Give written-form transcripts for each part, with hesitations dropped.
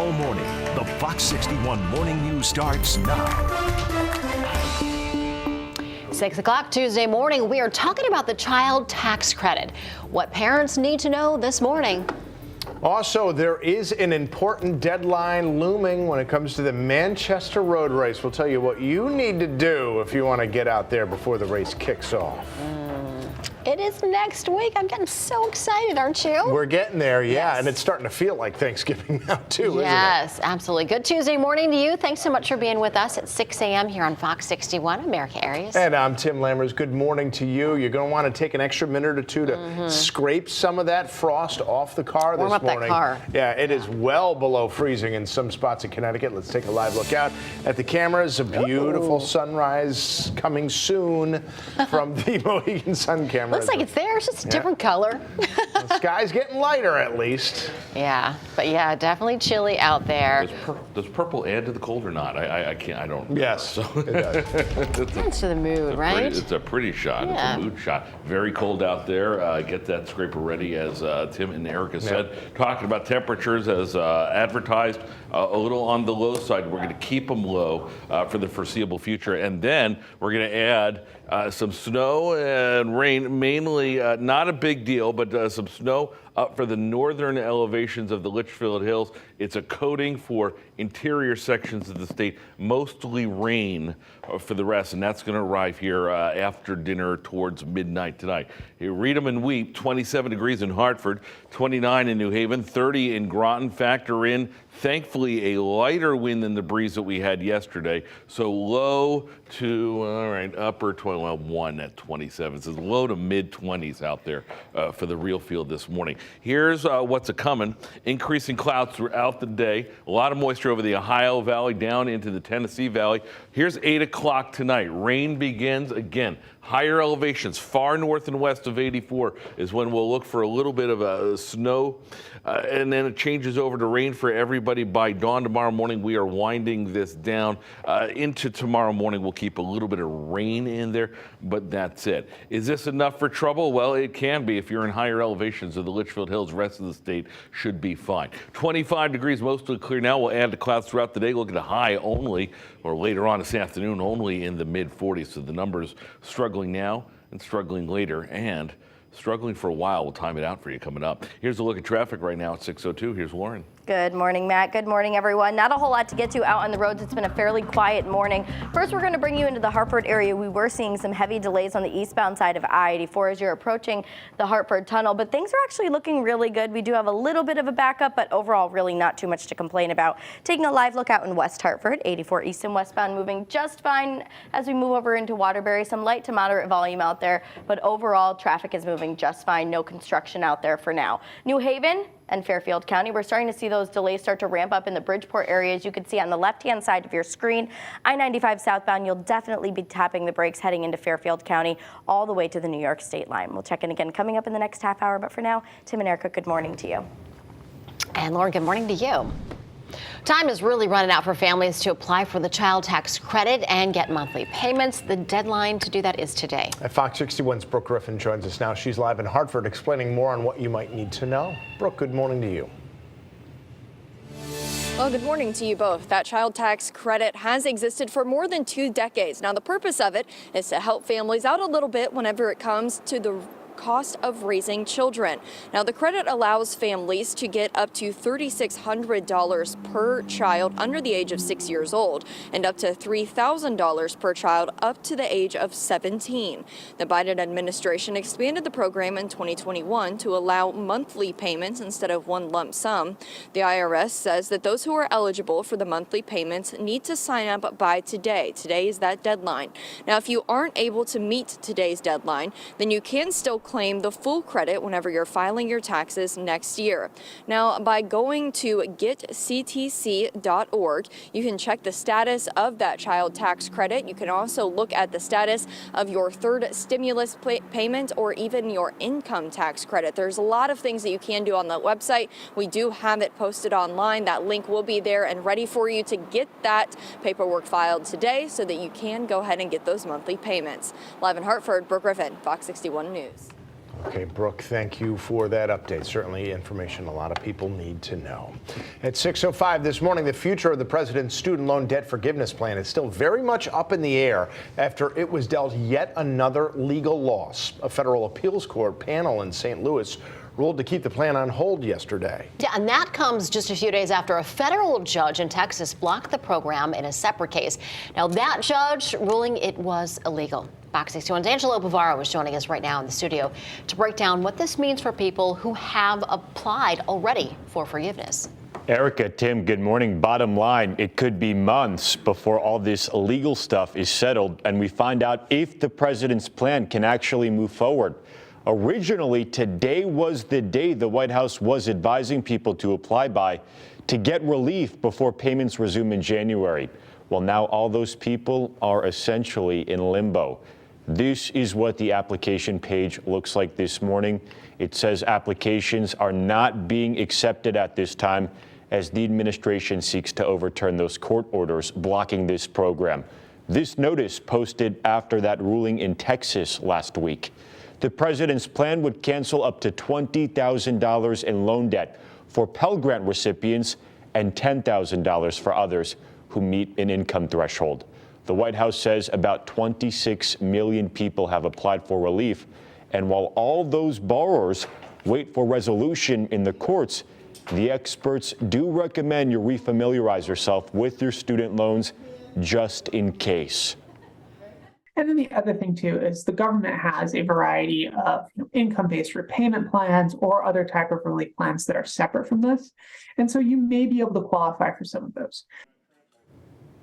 all morning. The Fox 61 Morning News starts now. 6 o'clock Tuesday morning, we are talking about the child tax credit. What parents need to know this morning. Also, there is an important deadline looming when it comes to the Manchester Road Race. We'll tell you what you need to do if you want to get out there before the race kicks off. It is next week. I'm getting so excited, aren't you? We're getting there, yeah, Yes. and it's starting to feel like Thanksgiving now, too, isn't it? Yes, absolutely. Good Tuesday morning to you. Thanks so much for being with us at 6 a.m. here on Fox 61, America Areas. And I'm Tim Lammers. Good morning to you. You're going to want to take an extra minute or two to scrape some of that frost off the car Warm this up that morning. car. Yeah, it is well below freezing in some spots in Connecticut. Let's take a live look out at the cameras. A beautiful sunrise coming soon from the Mohegan Sun camera. Looks like it's there. It's just a different color. The sky's getting lighter at least. Yeah, but yeah, definitely chilly out there. Does purple add to the cold or not? I can't. I don't. Yes, it does. Adds to the mood, right? It's a pretty shot. Yeah. It's a mood shot. Very cold out there. Get that scraper ready, as Tim and Erica said. Talking about temperatures as advertised, a little on the low side. We're going to keep them low for the foreseeable future, and then we're going to add some snow and rain, mainly not a big deal, but some snow up for the northern elevations of the Litchfield Hills. It's a coating for interior sections of the state, mostly rain for the rest, and that's going to arrive here after dinner towards midnight tonight. Here, read 'em and weep. 27 degrees in Hartford, 29 in New Haven, 30 in Groton. Factor in, thankfully, a lighter wind than the breeze that we had yesterday. So low to, all right, upper 1 at 27. So low to mid 20s out there for the real field this morning. Here's what's a-coming. Increasing clouds throughout the day. A lot of moisture over the Ohio Valley down into the Tennessee Valley. Here's 8 o'clock tonight. Rain begins again. Higher elevations, far north and west of 84 is when we'll look for a little bit of snow, and then it changes over to rain for everybody by dawn tomorrow morning. We are winding this down into tomorrow morning. We'll keep a little bit of rain in there, but that's it. Is this enough for trouble? Well, it can be if you're in higher elevations of the Litchfield Hills. The rest of the state should be fine. 25 degrees, mostly clear now. We'll add the clouds throughout the day. Look at the high only, or later on this afternoon, only in the mid-40s. So the numbers struggling now and struggling later, and struggling for a while. We'll time it out for you coming up. Here's a look at traffic right now at 6:02. Here's Lauren. Good morning, Matt. Good morning, everyone. Not a whole lot to get to out on the roads. It's been a fairly quiet morning. First, we're going to bring you into the Hartford area. We were seeing some heavy delays on the eastbound side of I-84 as you're approaching the Hartford Tunnel, but things are actually looking really good. We do have a little bit of a backup, but overall, really not too much to complain about. Taking a live look out in West Hartford, 84 east and westbound moving just fine as we move over into Waterbury. Some light to moderate volume out there, but overall, traffic is moving just fine. No construction out there for now. New Haven and Fairfield County, we're starting to see those delays start to ramp up in the Bridgeport area. As you can see on the left-hand side of your screen, I-95 southbound, you'll definitely be tapping the brakes heading into Fairfield County all the way to the New York state line. We'll check in again coming up in the next half hour, but for now, Tim and Erica, good morning to you. And Lauren, good morning to you. Time is really running out for families to apply for the child tax credit and get monthly payments. The deadline to do that is today. At Fox 61's Brooke Griffin joins us now. She's live in Hartford explaining more on what you might need to know. Brooke, good morning to you. Well, good morning to you both. That child tax credit has existed for more than 2 decades. Now, the purpose of it is to help families out a little bit whenever it comes to the cost of raising children. Now, the credit allows families to get up to $3,600 per child under the age of 6 years old and up to $3,000 per child up to the age of 17. The Biden administration expanded the program in 2021 to allow monthly payments instead of one lump sum. The IRS says that those who are eligible for the monthly payments need to sign up by today. Today is that deadline. Now, if you aren't able to meet today's deadline, then you can still claim the full credit whenever you're filing your taxes next year. Now, by going to getctc.org, you can check the status of that child tax credit. You can also look at the status of your third stimulus payment or even your income tax credit. There's a lot of things that you can do on the website. We do have it posted online. That link will be there and ready for you to get that paperwork filed today so that you can go ahead and get those monthly payments. Live in Hartford, Brooke Griffin, Fox 61 News. Okay, Brooke, thank you for that update. Certainly information a lot of people need to know. At 6:05 this morning, the future of the president's student loan debt forgiveness plan is still very much up in the air after it was dealt yet another legal loss. A federal appeals court panel in St. Louis ruled to keep the plan on hold yesterday. Yeah, and that comes just a few days after a federal judge in Texas blocked the program in a separate case. Now, that judge ruling it was illegal. Fox 61's Angelo Bavaro is joining us right now in the studio to break down what this means for people who have applied already for forgiveness. Erica, Tim, good morning. Bottom line, it could be months before all this legal stuff is settled and we find out if the president's plan can actually move forward. Originally, today was the day the White House was advising people to apply by to get relief before payments resume in January. Well, now all those people are essentially in limbo. This is what the application page looks like this morning. It says applications are not being accepted at this time as the administration seeks to overturn those court orders blocking this program. This notice posted after that ruling in Texas last week. The president's plan would cancel up to $20,000 in loan debt for Pell Grant recipients and $10,000 for others who meet an income threshold. The White House says about 26 million people have applied for relief. And while all those borrowers wait for resolution in the courts, the experts do recommend you refamiliarize yourself with your student loans just in case. And then the other thing, too, is the government has a variety of income-based repayment plans or other type of relief plans that are separate from this. And so you may be able to qualify for some of those.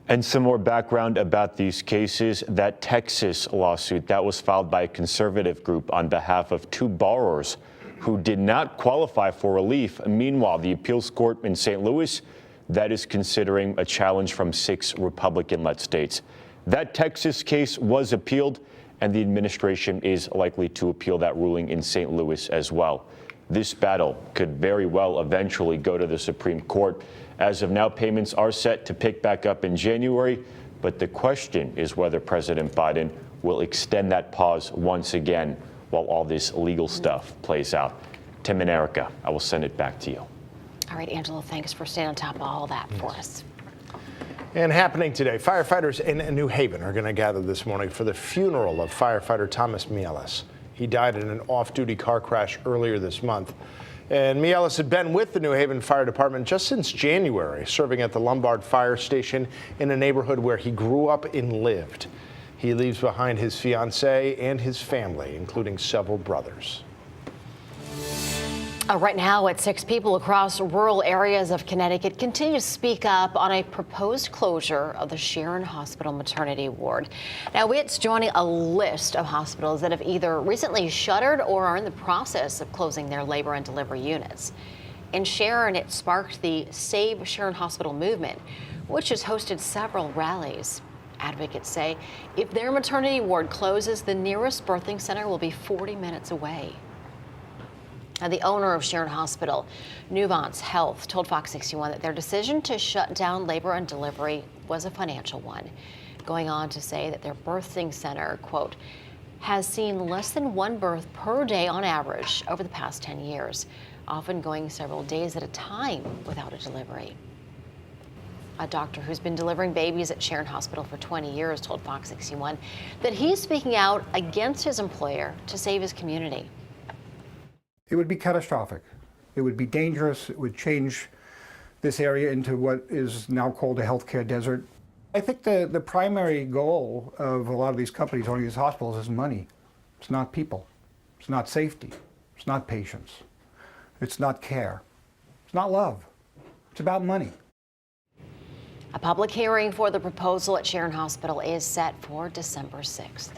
And some more background about these cases. That Texas lawsuit that was filed by a conservative group on behalf of two borrowers who did not qualify for relief. Meanwhile, the appeals court in St. Louis, that is considering a challenge from 6 Republican-led states. That Texas case was appealed, and the administration is likely to appeal that ruling in St. Louis as well. This battle could very well eventually go to the Supreme Court. As of now, payments are set to pick back up in January, but the question is whether President Biden will extend that pause once again while all this legal stuff plays out. Tim and Erica, I will send it back to you. All right, Angelo, thanks for staying on top of all that for us. And happening today, firefighters in New Haven are going to gather this morning for the funeral of firefighter Thomas Mielis. He died in an off-duty car crash earlier this month. And Mielis had been with the New Haven Fire Department just since January, serving at the Lombard Fire Station in a neighborhood where he grew up and lived. He leaves behind his fiancée and his family, including several brothers. Right now, at 6 people across rural areas of Connecticut continue to speak up on a proposed closure of the Sharon Hospital maternity ward. Now, it's joining a list of hospitals that have either recently shuttered or are in the process of closing their labor and delivery units. In Sharon, it sparked the Save Sharon Hospital movement, which has hosted several rallies. Advocates say if their maternity ward closes, the nearest birthing center will be 40 minutes away. Now, the owner of Sharon Hospital, Nuvance Health, told Fox 61 that their decision to shut down labor and delivery was a financial one, going on to say that their birthing center, quote, has seen less than 1 birth per day on average over the past 10 years, often going several days at a time without a delivery. A doctor who's been delivering babies at Sharon Hospital for 20 years told Fox 61 that he's speaking out against his employer to save his community. It would be catastrophic. It would be dangerous. It would change this area into what is now called a healthcare desert. I think the primary goal of a lot of these companies owning these hospitals is money. It's not people. It's not safety. It's not patients. It's not care. It's not love. It's about money. A public hearing for the proposal at Sharon Hospital is set for December 6th.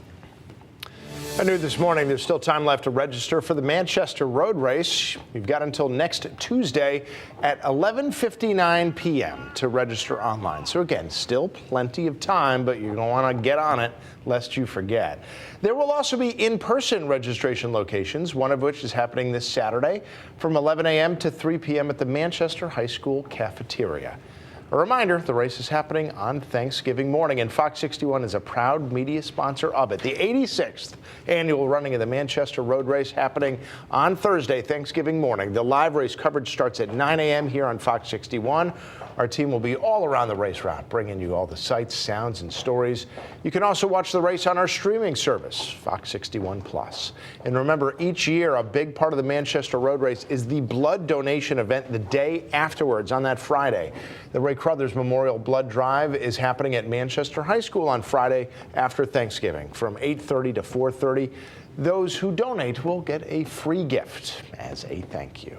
I knew this morning there's still time left to register for the Manchester Road Race. You've got until next Tuesday at 11:59 p.m. to register online. So again, still plenty of time, but you're going to want to get on it lest you forget. There will also be in-person registration locations, one of which is happening this Saturday from 11 a.m. to 3 p.m. at the Manchester High School cafeteria. A reminder, the race is happening on Thanksgiving morning, and Fox 61 is a proud media sponsor of it. The 86th annual running of the Manchester Road Race happening on Thursday, Thanksgiving morning. The live race coverage starts at 9 a.m. here on Fox 61. Our team will be all around the race route, bringing you all the sights, sounds, and stories. You can also watch the race on our streaming service, Fox 61 Plus. And remember, each year, a big part of the Manchester Road Race is the blood donation event the day afterwards on that Friday. The Ray Crothers Memorial Blood Drive is happening at Manchester High School on Friday after Thanksgiving from 8:30 to 4:30. Those who donate will get a free gift as a thank you.